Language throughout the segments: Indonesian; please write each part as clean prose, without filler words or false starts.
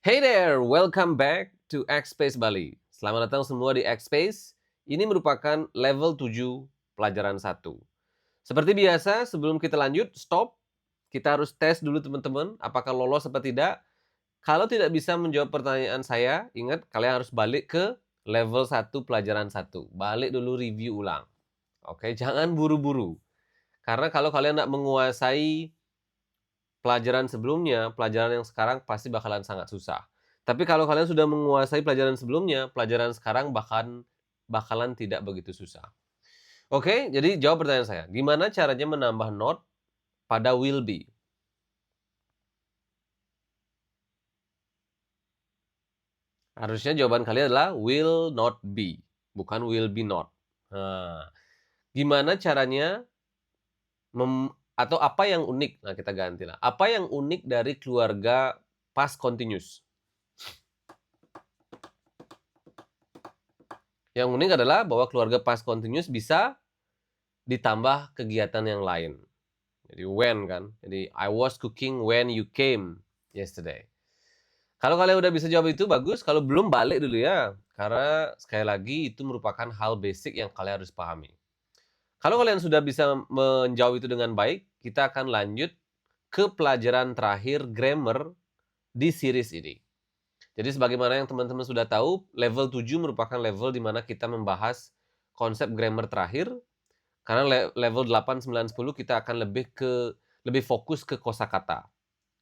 Hey there, welcome back to X-Space Bali. Selamat datang semua di X-Space. Ini merupakan level 7 pelajaran 1. Seperti biasa, sebelum kita lanjut, stop. Kita harus tes dulu teman-teman, apakah lolos apa tidak. Kalau tidak bisa menjawab pertanyaan saya, ingat kalian harus balik ke level 1 pelajaran 1. Balik dulu review ulang. Oke, jangan buru-buru. Karena kalau kalian tidak menguasai pelajaran sebelumnya, pelajaran yang sekarang pasti bakalan sangat susah. Tapi kalau kalian sudah menguasai pelajaran sebelumnya, pelajaran sekarang bakalan tidak begitu susah. Oke, jadi jawab pertanyaan saya. Gimana caranya menambah not pada will be? Harusnya jawaban kalian adalah will not be, bukan will be not. Nah, gimana caranya atau apa yang unik? Nah, kita gantilah. Apa yang unik dari keluarga past continuous? Yang unik adalah bahwa keluarga past continuous bisa ditambah kegiatan yang lain. Jadi when kan. Jadi I was cooking when you came yesterday. Kalau kalian udah bisa jawab itu bagus, kalau belum balik dulu ya. Karena sekali lagi itu merupakan hal basic yang kalian harus pahami. Kalau kalian sudah bisa menjawab itu dengan baik, kita akan lanjut ke pelajaran terakhir grammar di series ini. Jadi sebagaimana yang teman-teman sudah tahu, level 7 merupakan level di mana kita membahas konsep grammar terakhir. Karena level 8, 9, 10 kita akan lebih fokus ke kosakata,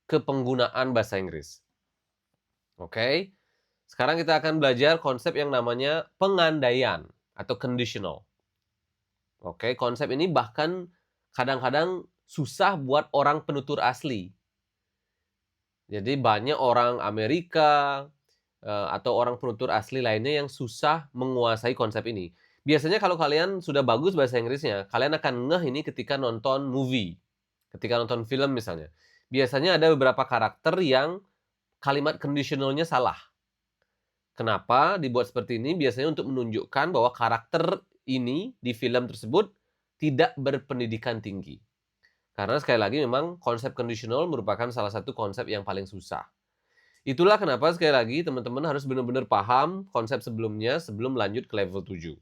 ke penggunaan bahasa Inggris. Oke. Sekarang kita akan belajar konsep yang namanya pengandaian atau conditional. Oke, konsep ini bahkan kadang-kadang susah buat orang penutur asli. Jadi banyak orang Amerika atau orang penutur asli lainnya yang susah menguasai konsep ini. Biasanya kalau kalian sudah bagus bahasa Inggrisnya, kalian akan ngeh ini ketika nonton movie, ketika nonton film misalnya. Biasanya ada beberapa karakter yang kalimat conditionalnya salah. Kenapa dibuat seperti ini? Biasanya untuk menunjukkan bahwa karakter ini di film tersebut tidak berpendidikan tinggi. Karena sekali lagi memang konsep conditional merupakan salah satu konsep yang paling susah. Itulah kenapa sekali lagi teman-teman harus benar-benar paham konsep sebelumnya sebelum lanjut ke level 7.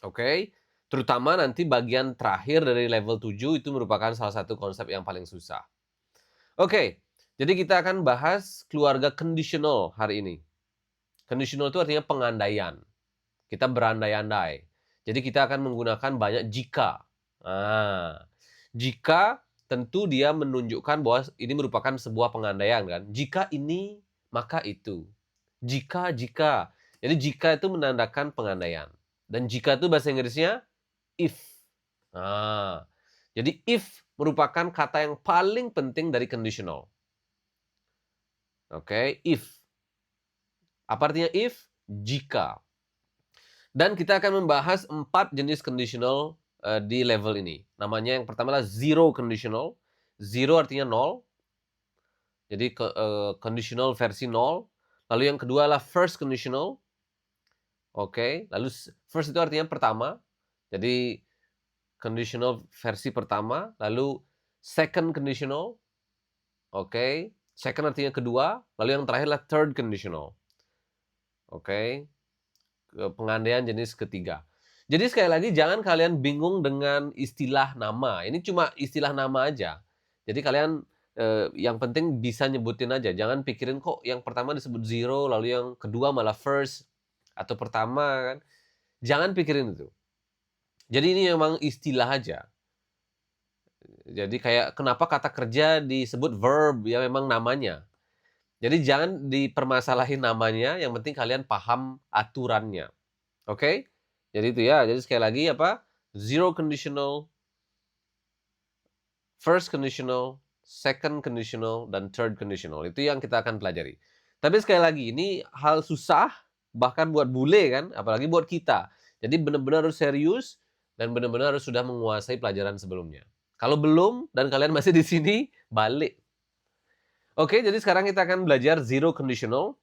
Oke? Terutama nanti bagian terakhir dari level 7 itu merupakan salah satu konsep yang paling susah. Oke, jadi kita akan bahas keluarga conditional hari ini. Conditional itu artinya pengandaian. Kita berandai-andai. Jadi kita akan menggunakan banyak jika. Nah, jika tentu dia menunjukkan bahwa ini merupakan sebuah pengandaian kan. Jika ini, maka itu. Jika. Jadi jika itu menandakan pengandaian. Dan jika itu bahasa Inggrisnya if. Nah, jadi if merupakan kata yang paling penting dari conditional. Oke, if. Apa artinya if? Jika. Dan kita akan membahas 4 jenis conditional di level ini. Namanya yang pertama adalah zero conditional. Zero artinya 0. Jadi conditional versi 0. Lalu yang kedua adalah first conditional. Oke, lalu first itu artinya pertama. Jadi conditional versi pertama. Lalu second conditional. Oke, second artinya kedua. Lalu yang terakhir adalah third conditional. Oke, pengandaian jenis ketiga. Jadi sekali lagi jangan kalian bingung dengan istilah nama. Ini cuma istilah nama aja. Jadi kalian yang penting bisa nyebutin aja. Jangan pikirin kok yang pertama disebut zero, lalu yang kedua malah first atau pertama kan. Jangan pikirin itu. Jadi ini memang istilah aja. Jadi kayak kenapa kata kerja disebut verb, ya memang namanya. Jadi jangan dipermasalahin namanya, yang penting kalian paham aturannya. Oke? Jadi itu ya. Jadi sekali lagi apa? Zero conditional, first conditional, second conditional, dan third conditional. Itu yang kita akan pelajari. Tapi sekali lagi, ini hal susah, bahkan buat bule kan, apalagi buat kita. Jadi benar-benar harus serius, dan benar-benar harus sudah menguasai pelajaran sebelumnya. Kalau belum, dan kalian masih di sini, balik. Oke, jadi sekarang kita akan belajar zero conditional,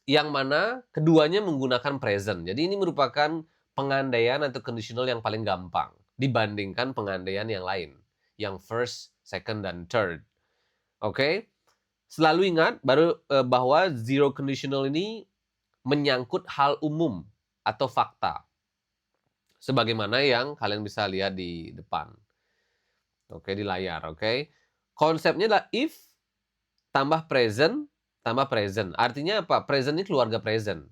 yang mana keduanya menggunakan present. Jadi ini merupakan pengandaian atau conditional yang paling gampang dibandingkan pengandaian yang lain, yang first, second, dan third. Oke? Selalu ingat bahwa zero conditional ini menyangkut hal umum atau fakta. Sebagaimana yang kalian bisa lihat di depan. Oke, di layar, oke. Konsepnya adalah if tambah present, tambah present. Artinya apa? Present ini keluarga present.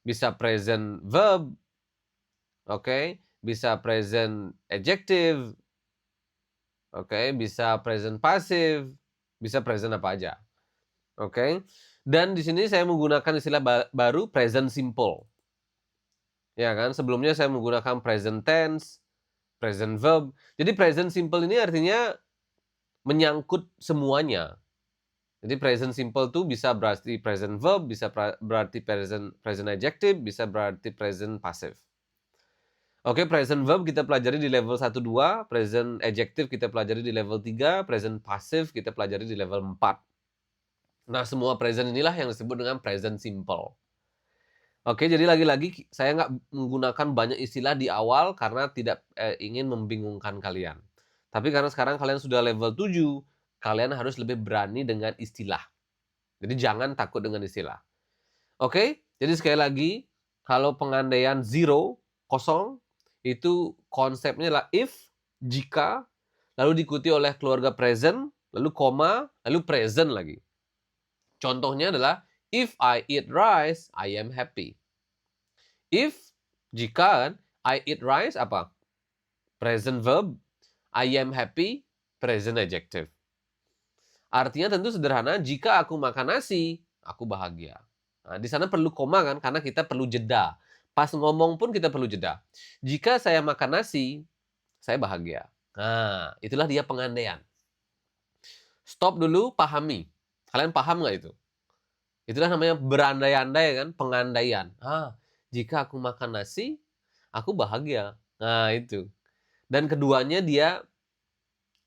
Bisa present verb, oke. Bisa present adjective, oke. Bisa present passive, bisa present apa aja. Oke. Dan di sini saya menggunakan istilah baru present simple. Ya kan? Sebelumnya saya menggunakan present tense, present verb. Jadi present simple ini artinya menyangkut semuanya. Jadi present simple itu bisa berarti present verb, bisa berarti present adjective, bisa berarti present passive. Oke, present verb kita pelajari di level 1 2, present adjective kita pelajari di level 3, present passive kita pelajari di level 4. Nah, semua present inilah yang disebut dengan present simple. Oke, jadi lagi-lagi saya nggak menggunakan banyak istilah di awal karena tidak ingin membingungkan kalian. Tapi karena sekarang kalian sudah level 7, kalian harus lebih berani dengan istilah. Jadi jangan takut dengan istilah. Oke, jadi sekali lagi, kalau pengandaian zero, kosong, itu konsepnya adalah if, jika, lalu diikuti oleh keluarga present, lalu koma, lalu present lagi. Contohnya adalah, if I eat rice, I am happy. If, jika, I eat rice, apa? Present verb, I am happy, present adjective. Artinya tentu sederhana, jika aku makan nasi, aku bahagia. Nah, di sana perlu koma kan, karena kita perlu jeda. Pas ngomong pun kita perlu jeda. Jika saya makan nasi, saya bahagia. Nah, itulah dia pengandaian. Stop dulu, pahami. Kalian paham nggak itu? Itulah namanya berandai-andai kan, pengandaian. Jika aku makan nasi, aku bahagia. Nah, itu. Dan keduanya dia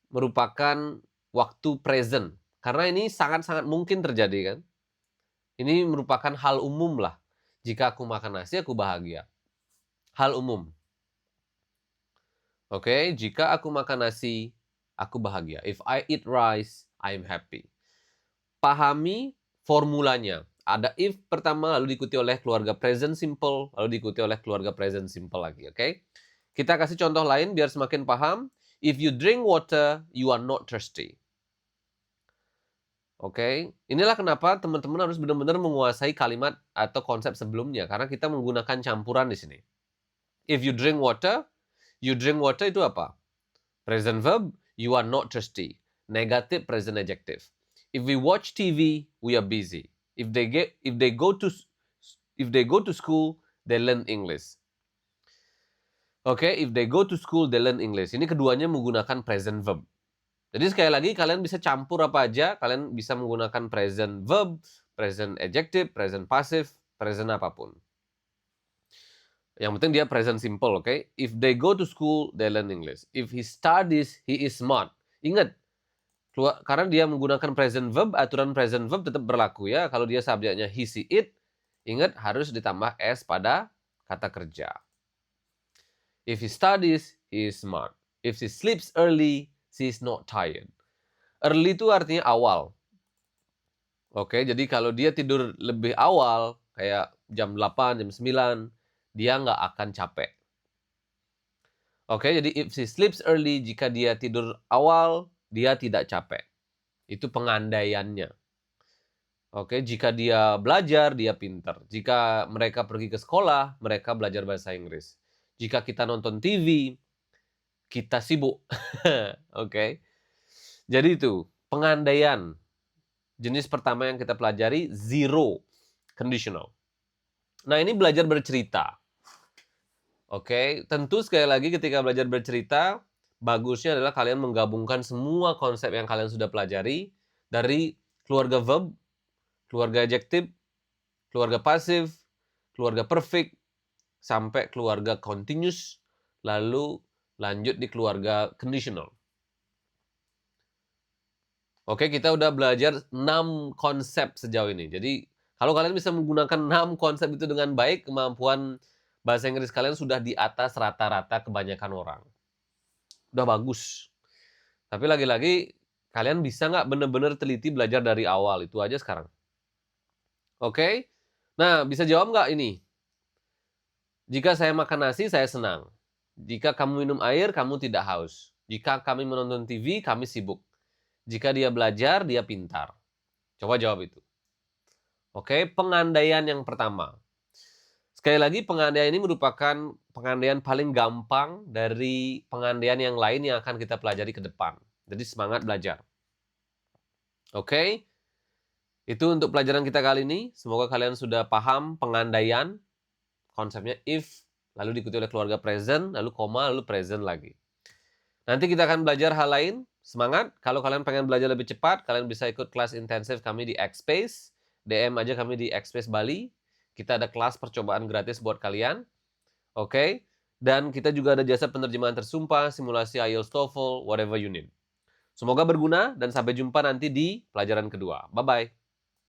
merupakan waktu present. Karena ini sangat-sangat mungkin terjadi kan. Ini merupakan hal umum lah. Jika aku makan nasi, aku bahagia. Hal umum. Oke, jika aku makan nasi, aku bahagia. If I eat rice, I'm happy. Pahami formulanya. Ada if pertama, lalu diikuti oleh keluarga present simple, lalu diikuti oleh keluarga present simple lagi, oke? Kita kasih contoh lain biar semakin paham. If you drink water, you are not thirsty. Oke, inilah kenapa teman-teman harus benar-benar menguasai kalimat atau konsep sebelumnya, karena kita menggunakan campuran di sini. If you drink water itu apa? Present verb, you are not thirsty. Negative present adjective. If we watch TV, we are busy. If they go to school, they learn English. Oke, if they go to school, they learn English. Ini keduanya menggunakan present verb. Jadi sekali lagi kalian bisa campur apa aja, kalian bisa menggunakan present verb, present adjective, present passive, present apapun. Yang penting dia present simple, oke? If they go to school, they learn English. If he studies, he is smart. Ingat, karena dia menggunakan present verb, aturan present verb tetap berlaku ya. Kalau dia subjeknya he, she, it, ingat harus ditambah s pada kata kerja. If he studies, he is smart. If he sleeps early, she is not tired. Early itu artinya awal. Oke, jadi kalau dia tidur lebih awal, kayak jam 8, jam 9, dia nggak akan capek. Oke, jadi if she sleeps early, jika dia tidur awal, dia tidak capek. Itu pengandaiannya. Oke, jika dia belajar, dia pintar. Jika mereka pergi ke sekolah, mereka belajar bahasa Inggris. Jika kita nonton TV, kita sibuk. Oke. Jadi itu, pengandaian. Jenis pertama yang kita pelajari, zero conditional. Nah, ini belajar bercerita. Oke, tentu sekali lagi ketika belajar bercerita, bagusnya adalah kalian menggabungkan semua konsep yang kalian sudah pelajari dari keluarga verb, keluarga adjective, keluarga passive, keluarga perfect, sampai keluarga continuous, lalu lanjut di keluarga conditional. Oke, kita udah belajar 6 konsep sejauh ini. Jadi, kalau kalian bisa menggunakan 6 konsep itu dengan baik, kemampuan bahasa Inggris kalian sudah di atas rata-rata kebanyakan orang. Udah bagus. Tapi lagi-lagi, Kalian bisa nggak bener-bener teliti belajar dari awal? Itu aja sekarang. Oke? Nah, bisa jawab nggak ini? Jika saya makan nasi, saya senang. Jika kamu minum air, kamu tidak haus. Jika kami menonton TV, kami sibuk. Jika dia belajar, dia pintar. Coba jawab itu. Oke, pengandaian yang pertama. Sekali lagi, pengandaian ini merupakan pengandaian paling gampang dari pengandaian yang lain yang akan kita pelajari ke depan. Jadi semangat belajar. Oke? Itu untuk pelajaran kita kali ini. Semoga kalian sudah paham pengandaian, konsepnya if, lalu diikuti oleh keluarga present, lalu koma, lalu present lagi. Nanti kita akan belajar hal lain. Semangat. Kalau kalian pengen belajar lebih cepat, kalian bisa ikut kelas intensif kami di Xspace. DM aja kami di Xspace Bali. Kita ada kelas percobaan gratis buat kalian. Oke? Dan kita juga ada jasa penerjemahan tersumpah, simulasi IELTS, TOEFL, whatever you need. Semoga berguna dan sampai jumpa nanti di pelajaran kedua. Bye-bye.